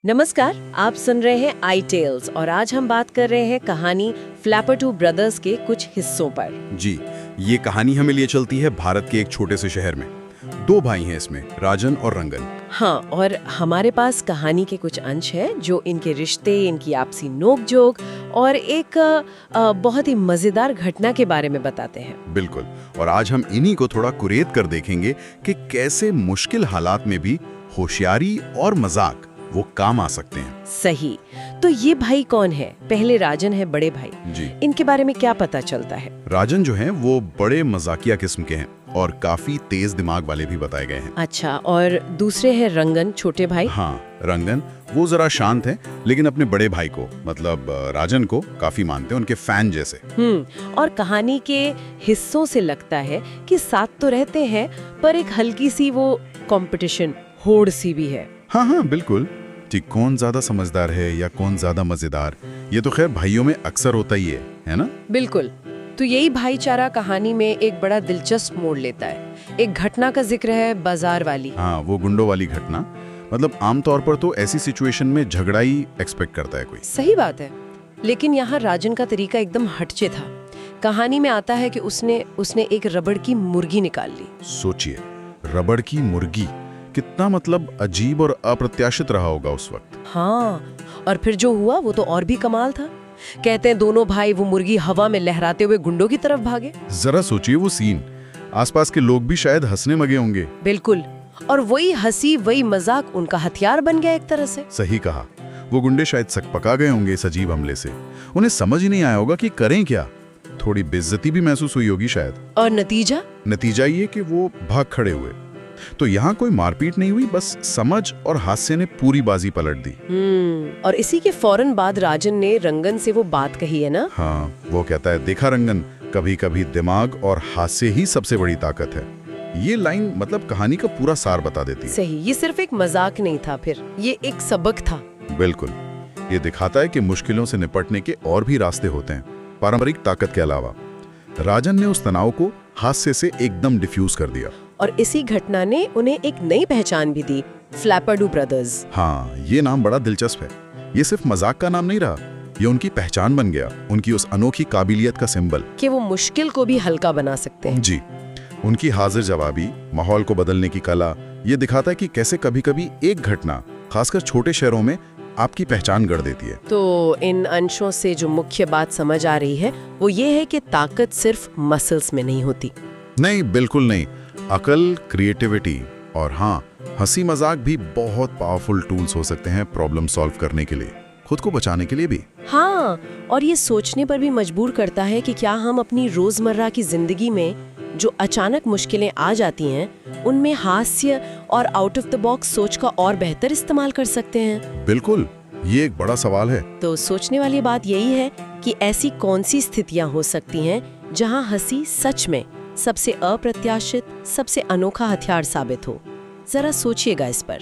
नमस्कार, आप सुन रहे हैं आई टेल्स और आज हम बात कर रहे हैं कहानी फ्लैपर ब्रदर्स के कुछ हिस्सों पर। जी, ये कहानी हमें लिए चलती है भारत के एक छोटे से शहर में। दो भाई हैं इसमें, राजन और रंगन। हाँ, और हमारे पास कहानी के कुछ अंश हैं जो इनके रिश्ते, इनकी आपसी नोक-झोंक और एक बहुत ही मजेदार घटना के बारे में बताते हैं। बिल्कुल, और आज हम इन्हीं को थोड़ा कुरेद कर देखेंगे कि कैसे मुश्किल हालात में भी होशियारी और मजाक वो काम आ सकते हैं। सही। तो ये भाई कौन है? पहले राजन है, बड़े भाई जी। इनके बारे में क्या पता चलता है? राजन जो हैं वो बड़े मजाकिया किस्म के हैं और काफी तेज दिमाग वाले भी बताए गए हैं। अच्छा, और दूसरे हैं रंगन, छोटे भाई। हाँ, रंगन वो जरा शांत हैं, लेकिन अपने बड़े भाई को मतलब राजन को काफी मानते हैं, उनके फैन जैसे। और कहानी के हिस्सों से लगता है कि साथ तो रहते हैं पर एक हल्की सी वो कंपटीशन, होड़ सी भी है। हाँ, बिल्कुल। ठीक, कौन ज्यादा समझदार है या कौन ज्यादा मजेदार, ये तो खैर भाइयों में अक्सर होता ही है ना? बिल्कुल। तो यही भाईचारा कहानी में एक बड़ा दिलचस्प मोड़ लेता है। एक घटना का जिक्र है, बाजार वाली। हाँ, वो गुंडों वाली घटना। मतलब आमतौर पर तो ऐसी सिचुएशन में झगड़ा ही एक्सपेक्ट करता है कोई। सही बात है, लेकिन यहाँ राजन का तरीका एकदम हटके था। कहानी में आता है कि उसने एक रबड़ की मुर्गी निकाल ली। सोचिए, रबड़ की मुर्गी, कितना मतलब अजीब और अप्रत्याशित रहा होगा उस वक्त। हाँ, और फिर जो हुआ वो तो और भी कमाल था। कहते हैं दोनों भाई वो मुर्गी हवा में लहराते हुए गुंडों की तरफ भागे। जरा सोचिए वो सीन, आसपास के लोग भी शायद हंसने लगे होंगे। बिल्कुल, और वही हंसी, वही मजाक उनका हथियार बन गया एक तरह से। सही कहा, वो गुंडे शायद सकपका गए होंगे इस अजीब हमले से। उन्हें समझ ही नहीं आया होगा कि करें क्या। थोड़ी बेइज्जती भी महसूस हुई होगी शायद। और नतीजा ये कि वो भाग खड़े हुए। तो यहाँ कोई मारपीट नहीं हुई, बस समझ और हास्य ने पूरी बाजी पलट दी। और इसी के फौरन बाद राजन ने रंगन से वो बात कही है ना। हाँ, वो कहता है, देखा रंगन, कभी कभी दिमाग और हास्य ही सबसे बड़ी ताकत है। ये लाइन मतलब कहानी का पूरा सार बता देती है। सही, ये सिर्फ एक मजाक नहीं था, फिर ये एक सबक था। बिल्कुल, ये दिखाता है कि मुश्किलों से निपटने के और भी रास्ते होते हैं, पारंपरिक ताकत के अलावा। राजन ने उस तनाव को हास्य से एकदम डिफ्यूज कर दिया। और इसी घटना ने उन्हें एक नई पहचान भी दी, फ्लैपर ब्रदर्स। हाँ, ये नाम बड़ा दिलचस्प है। ये सिर्फ मजाक का नाम नहीं रहा, ये उनकी पहचान बन गया, उनकी उस अनोखी काबिलियत का सिंबल कि वो मुश्किल को भी हल्का बना सकते हैं। जी, उनकी हाजिर जवाबी, माहौल को बदलने की कला, ये दिखाता है कि कैसे कभी-कभी एक घटना, खासकर छोटे शहरों में, आपकी पहचान गढ़ देती है। तो इन अंशों से जो मुख्य बात समझ आ रही है वो ये है कि ताकत सिर्फ मसल्स में नहीं होती। नहीं, बिल्कुल नहीं। अकल, क्रिएटिविटी और हाँ, हंसी मजाक भी बहुत पावरफुल टूल्स हो सकते हैं प्रॉब्लम सॉल्व करने के लिए, खुद को बचाने के लिए भी। हाँ, और ये सोचने पर भी मजबूर करता है कि क्या हम अपनी रोजमर्रा की जिंदगी में जो अचानक मुश्किलें आ जाती हैं, उनमें हास्य और आउट ऑफ द बॉक्स सोच का और बेहतर इस्तेमाल कर सकते हैं। बिल्कुल, ये एक बड़ा सवाल है। तो सोचने वाली बात यही है कि ऐसी कौन सी स्थितियां हो सकती हैं जहां हंसी सच में सबसे अप्रत्याशित, सबसे अनोखा हथियार साबित हो। जरा सोचिएगा इस पर।